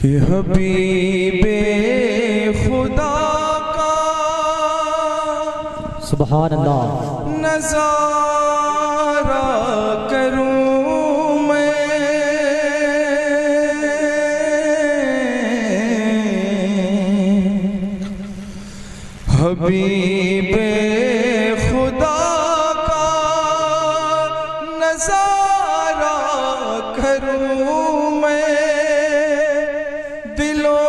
कि हबीबे खुदा का सुभान अल्लाह नज़ारा करूं मैं, हबीबे खुदा का नज़ारा करूं मैं, दिलो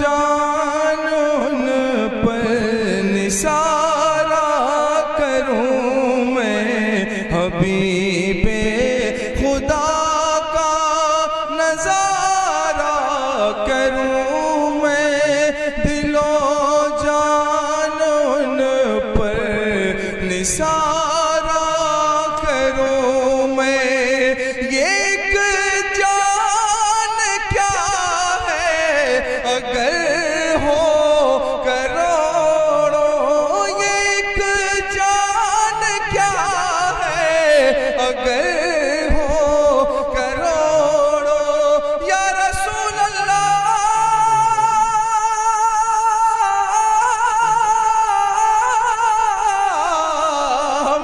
जान उन पर निसारा करूं मैं, हबीबे खुदा का नज़ारा करूं मैं, दिलो जान उन पर निसारा करूं मैं। ये एक जान क्या है अगर हो करोड़ों, ये एक जान क्या है अगर हो करोड़ों, या रसूल अल्लाह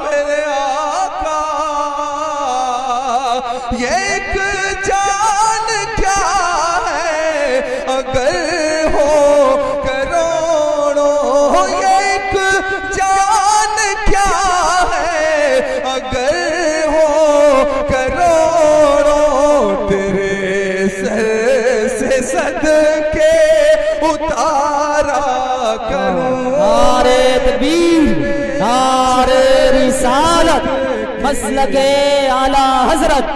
मेरे आका, ये एक जान क्या है अगर हो करोड़ों, ये एक जान क्या है अगर हो करोड़ों, तेरे सर से सदके उतारा करूं। नारे तकबीर, नारे रिसालत, मसलके आला हजरत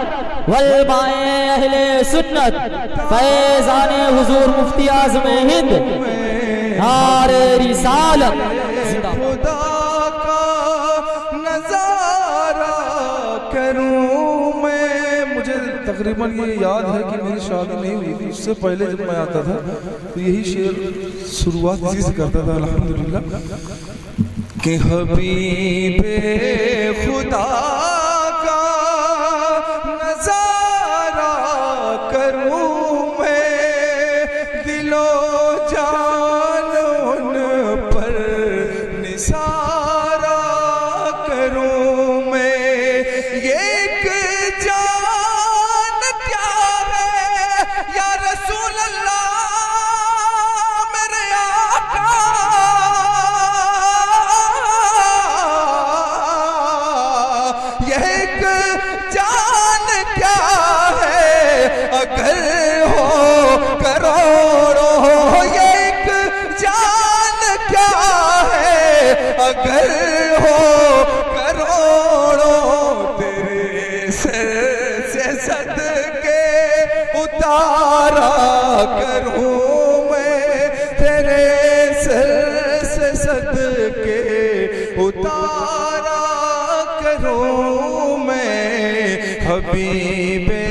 वल्बाए अहले सुन्नत, फैज़ाने हुजूर मुफ्ती आज़म हिंद, नारे रिसालत। खुदा का नज़ारा करूं मैं। मुझे तकरीबन ये याद है कि मेरी शादी नहीं हुई थी, उससे पहले जब मैं आता था तो यही शेर शुरुआत इसी से करता था अल्हम्दुलिल्लाह, कि हबीबे खुदा का नज़ारा करूं मैं, दिलो जान उन पर निसारा करूं मैं। ये एक जान क्या है या रसूल अल्लाह मेरे आका, यह एक जान क्या है अगर हो करोड़ों, ये एक जान क्या है अगर हो करोड़ों, तेरे सर से सदके उतारा करूं मैं, तेरे सर से सदके उतारा करूं मैं, हबीबे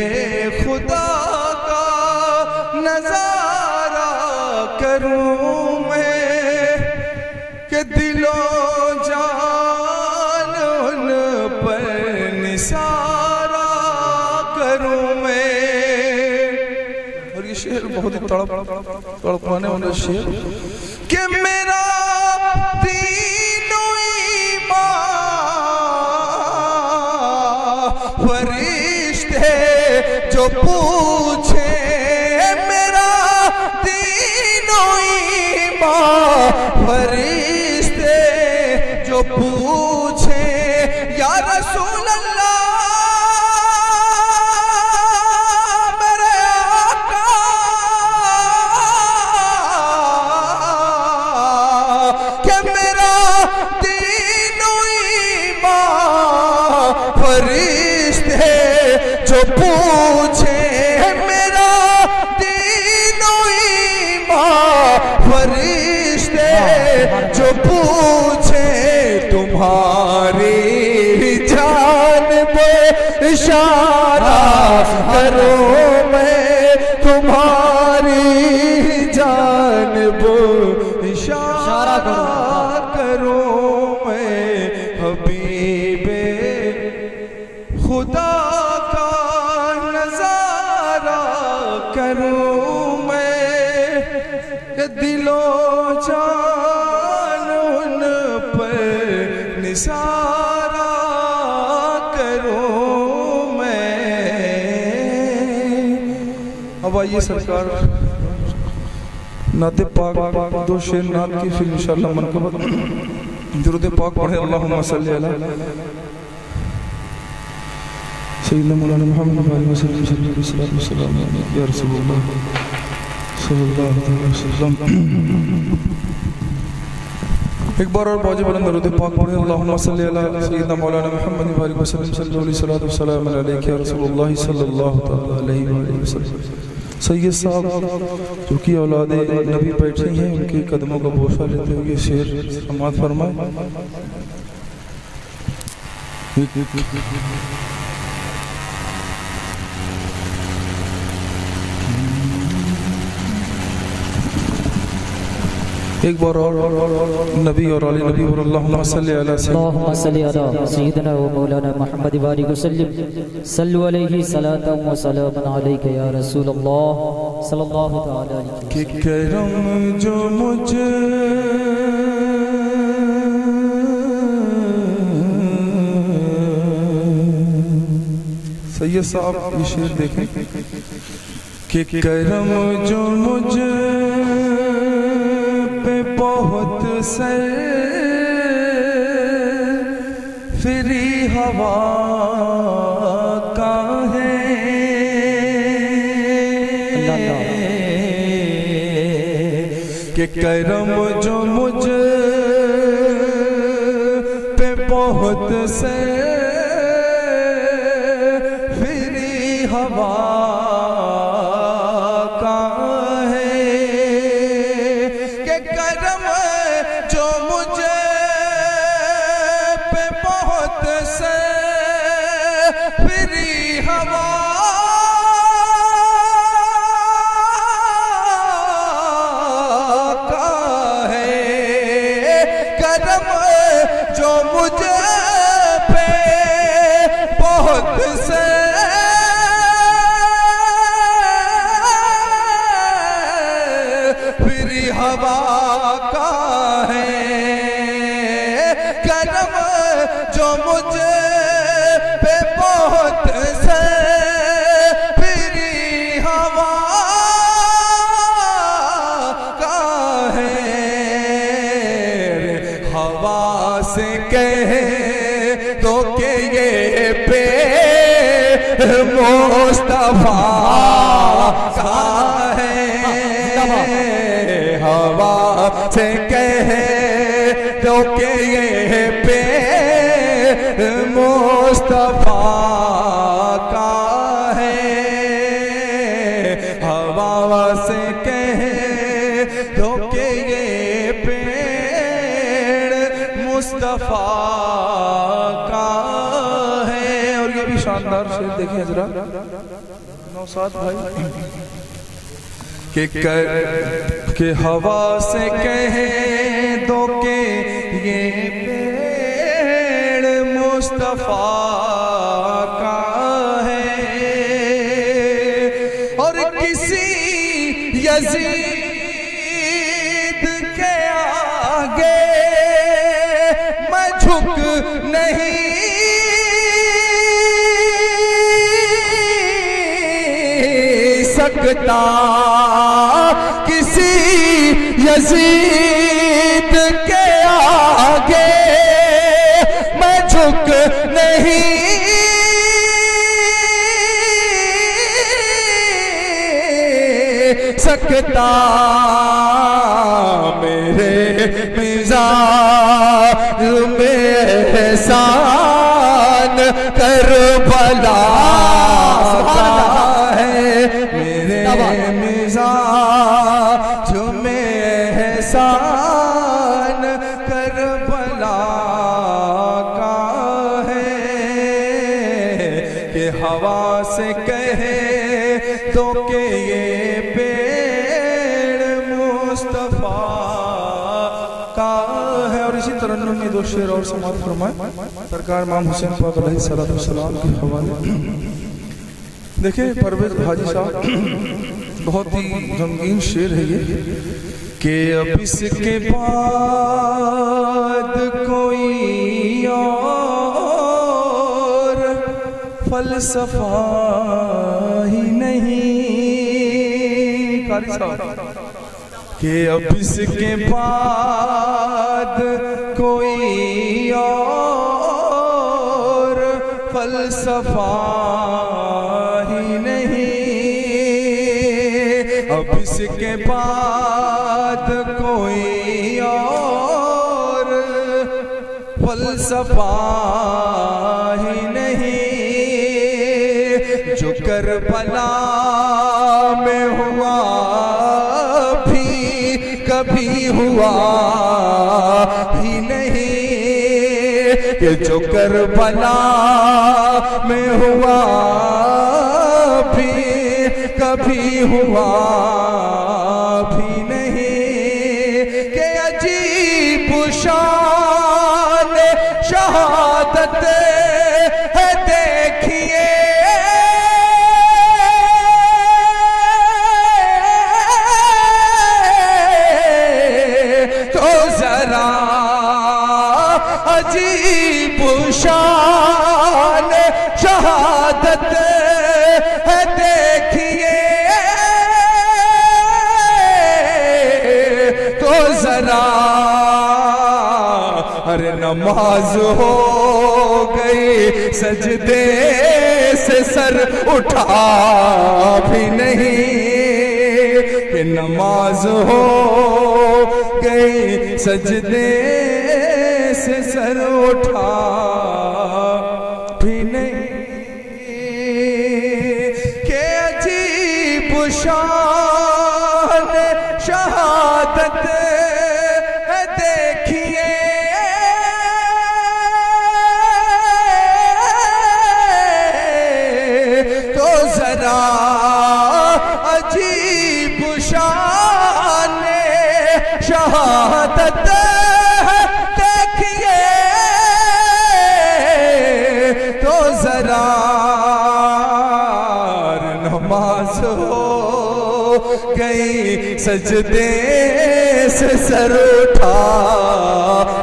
खुदा का नज़ारा करूं मैं, कि दिलो जान उन पर निसारा करूं मैं। और ये शेर बहुत ही तड़पाने वाला शेर, कि मेरा दीनो ईमान फरिश्ते जो पूछे, मेरा दीनो ईमान फरिश्ते जो पूछे, या रसूल अल्लाह मेरे आका, कि मेरा दीनो ईमान फरिश्ते जो पूछे, मेरा दीनो ईमान फरिश्ते जो पूछे, तुम्हारी जानिब इशारा करूं मैं, तुम्हारी जानिब इशारा करूं मैं, हबीबे खुदा का नज़ारा करूं मैं, के दिलो जान उन पर निसारा करूं मैं। अब आइए सरकार नाते पाक दो शेर नात की फिर इंशाअल्लाह मनकबत दुरूद पाक पढ़े। अल्लाहुम्मा सल्ली अला सय्यिदना मौलाना मुहम्मद सल्लल्लाहु अलैहि वसल्लम या रसूलुल्लाह सल्लल्लाहु अलैहि वसल्लम। एक बार और बाजी बुलंद दुरूद पाक पढ़े। अल्लाहुम्मा सल्ली अला सय्यिदना मौलाना मुहम्मद सल्लल्लाहु अलैहि या रसूलुल्लाह सल्लल्लाहु अलैहि वसल्लम। सैयद साहब जो कि औलादे नबी बैठे हैं, उनके कदमों का बोसा लेते हुए शेर समाअत फरमाए। एक बार और नबी और आले नबी और अल्लाहुम्मा सल्ली अला सय्यिदना व मौलाना मुहम्मद बारिक वसल्लम सल्लु अलैहि सलातन व सलामन अलैका या रसूलल्लाह सल्लल्लाहु तआला अलैहि कि करम जो मुझे सैयद साहब ये शेर देखें कि करम जो मुझे बहुत से फिरी हवा का है कि करम जो मुझे पे बहुत से फिरी हवा मुस्तफा का है। हवा से कह तो के ये पे मुस्तफा का है। हवा से कह तो के ये पेड़ मुस्तफा का है। और ये भी शानदार शेर देखिए जरा नौसाद भाई के हवा से कहे दो के ये पेड़ मुस्तफा का है। और किसी यजीद के आगे मैं झुक नहीं सकता। किसी यजीद के आगे मैं झुक नहीं सकता। मेरे मिजाज में एहसान करबला का है। मेरे मिजाज में एहसान करबला का है। कि हवा से कहे तो के ये पेड़ मुस्तफा का है। और इसी तरन्नुम में दो शेर और समाप्त फरमाए सरकार इमाम हुसैन पाक अलैहिस्सलाम के हवाले। देखिए परवेज हाजी साहब बहुत ही गमगीन शेर है ये कि अब इसके बाद कोई और फलसफा ही नहीं, कारी साहब, कि अब इसके बाद कोई और फलसफा ही नहीं, अब इसके बाद कोई और फलसफा ही नहीं। जो करबला में हुआ भी कभी हुआ ही नहीं, कि जो करबला में हुआ भी कभी हुआ भी नहीं, कि अजीब शान शहादत है देखिए तो जरा, अजीब शान शहादत है देखिए तो जरा। अरे नमाज हो गई सजदे से सर उठा भी नहीं, कि नमाज हो गई सजदे से सर उठा भी नहीं, के अजीब शान शहादत है देखिए तो जरा, अजीब शान शहादत देखिए तो जरा। नमाज हो गई सजदे से सर उठा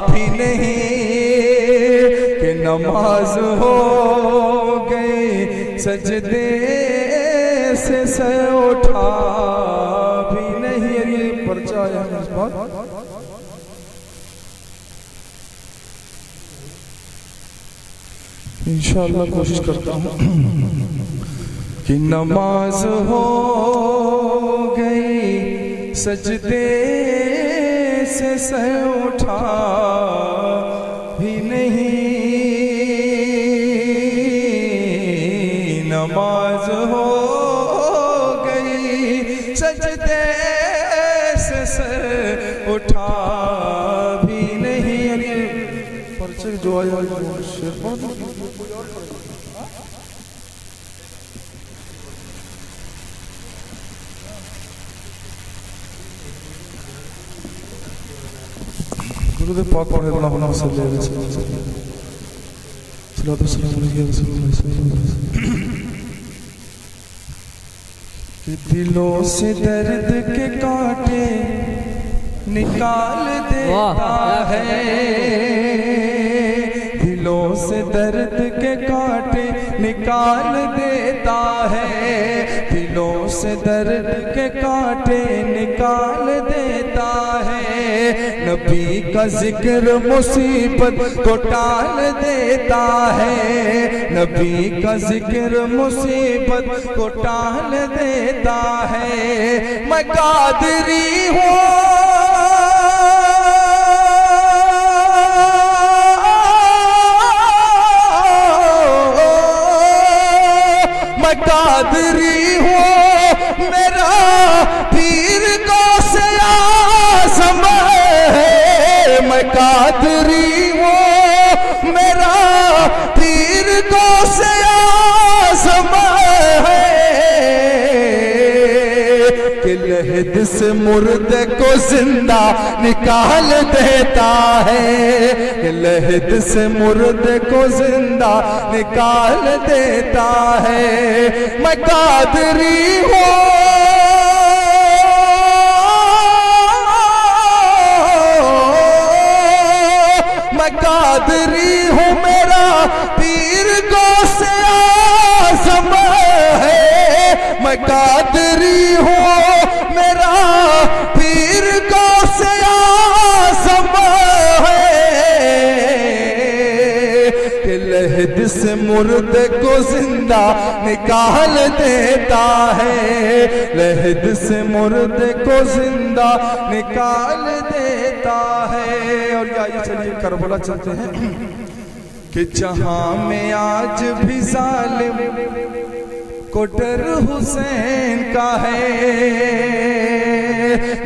भी नहीं, कि नमाज हो गई सजदे से सर उठा भी नहीं। ये पर्चा है इस बात। इंशाअल्लाह कोशिश करता हूँ कि नमाज हो गई सजदे से सर उठा भी नहीं, नमाज हो गई सजदे से सर उठा भी नहीं। पर्चे जो आया शेर गुरुदेव पाक पढ़े अल्लाह सल्लल्लाहु अलैहि वसल्लम सल्लल्लाहु अलैहि वसल्लम। कि दिलों से दर्द के कांटे निकाल देता है, दिलों से दर्द के कांटे निकाल देता है, दिलों से दर्द के कांटे निकाल देता है। नबी का जिक्र मुसीबत को टाल देता है, नबी का जिक्र मुसीबत को टाल देता है। मैं कादरी हूँ कादरी हो, मेरा पीर गौसे आज़म है। मैं कादरी हो, मेरा पीर गौसे आज़म है। कि लहद से मुर्दे को जिंदा निकाल देता है, कि लहद से मुर्दे को जिंदा निकाल देता है। मैं कादरी हूँ कादरी हूँ मेरा पीर गौसे आज़म है, मैं कादरी हूँ मेरा पीर गौसे आज़म है, कि लहद से मुर्दे को जिंदा निकाल देता है, लहद से मुर्दे को जिंदा निकाल देता है। और आइए चलिए करबला चलते हैं कि जहां में आज भी जालिम को डर हुसैन का है,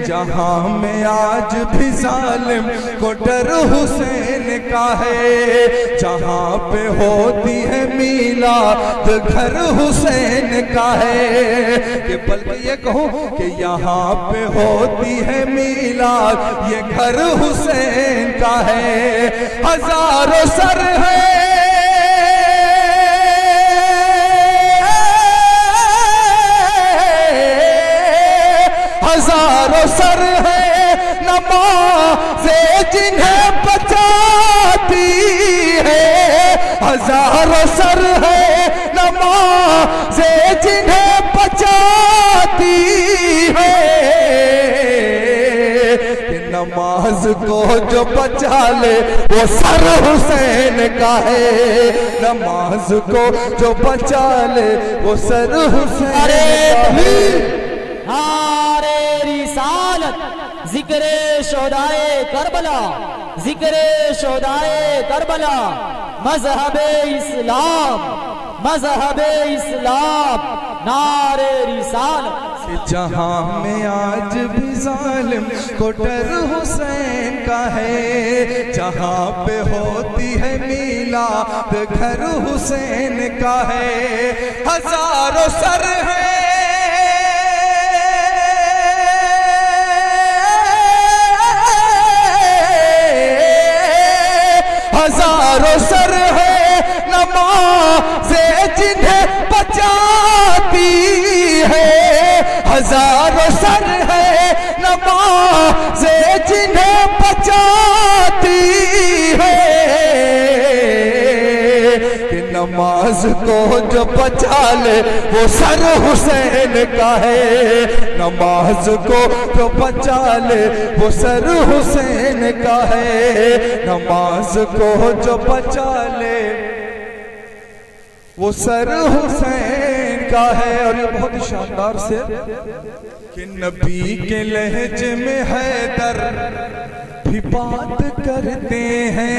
जहां में आज भी जालिम को डर हुसैन का है, जहां पे होती है मीलाद घर हुसैन का है, कि बल्कि ये कहूँ कि यहाँ पे होती है मीलाद ये घर हुसैन का है। हजारों सर है हजारों सर है नमाज़े जिन्हें बचाती है, हजारों सर है नमाज़े जिन्हें बचाती है, नमाज को जो बचा ले वो सर हुसैन का है, नमाज को जो बचा ले वो सर हुसैन का है। नारे रिसालत, जिक्रे शोदाए करबला, जिक्रे शोदाए करबला, मजहबे इस्लाम, मजहबे इस्लाम, नारे रिसालत। जहां में आज भी जालिम को डर हुसैन का है, जहां पे होती है मीलाद घर हुसैन का है। हजारों सर है हजारों सर है नमाज़े जिन्हें बचाती है, हजारों सर है नमाज़े जिन्हें बचाती है, कि नमाज को जो बचा ले वो सर हुसैन का है, नमाज को जो बचा ले वो सर हुसैन का है, नमाज को जो बचा ले वो सर हुसैन का है। और ये बहुत ही शानदार से कि नबी के लहजे में हैदर भी बात करते हैं,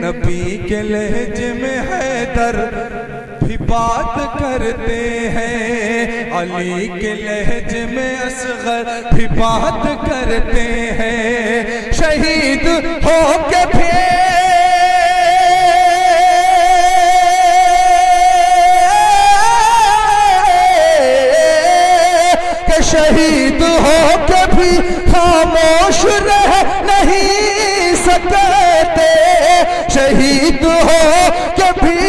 नबी के लहजे में हैदर भी बात करते हैं, अली के लहजे में असगर भी बात करते हैं, शहीद हो के भी शहीद हो के भी खामोश रह नहीं सकते, शहीद हो के भी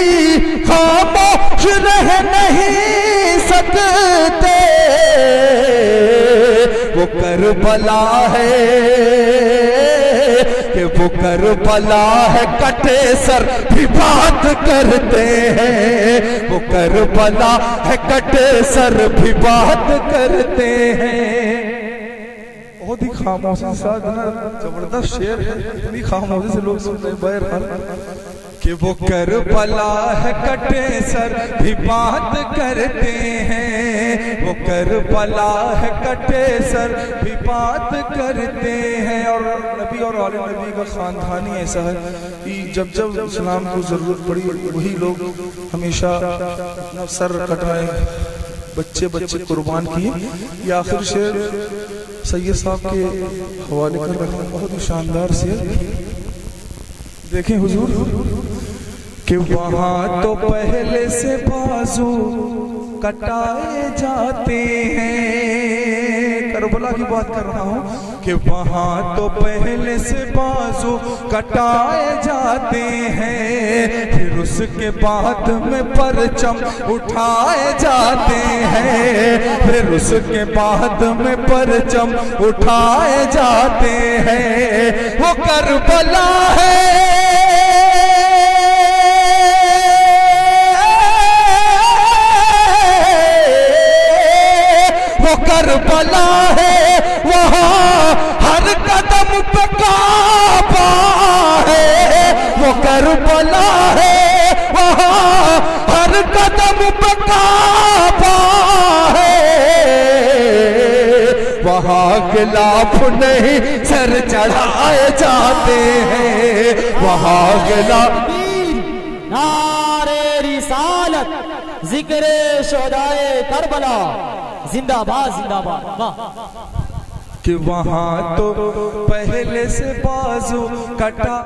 खामोश रह नहीं सकते, वो करबला है कि वो करबला है, कटे सर भी बात करते हैं, वो करबला है कटे सर भी बात करते हैं। बहुत ही खामोशी के साथ ना जबरदस्त शेर है, इतनी खामोशी से लोग सुनते हैं बहरहाल कि वो करबला है कटे सर भी बात करते हैं, वो करबला है कटे सर भी बात करते हैं। और नबी और आले नबी का खानदानी ऐसा है कि जब जब इस्लाम को जरूरत पड़ी वही लोग हमेशा अपना सर कटवाए, बच्चे बच्चे कुर्बान किए। ये आखिर शेर सैयद साहब के हवाले कर रहा हूँ, बहुत ही शानदार शेर। देखें हुजूर कि वहाँ तो पहले से बाजू कटाए जाते हैं, करबला की बात कर रहा हूँ कि वहाँ तो पहले से बाजू कटाए जाते हैं, फिर उसके बाद में परचम उठाए जाते हैं, फिर उसके बाद में परचम उठाए जाते हैं। वो करबला है, वो करबला है, वहाँ हर कदम पे काबा है। वो करबला है, वहाँ हर कदम पे काबा है। वहाँ गिलाफ नहीं सर चढ़ाए जाते हैं, वहाँ गिलाफ। नारे रिसालत, जिक्रे शोहदाए करबला, जिंदाबाद जिंदाबाद। वाह कि वहाँ तो पहले से बाजू कटा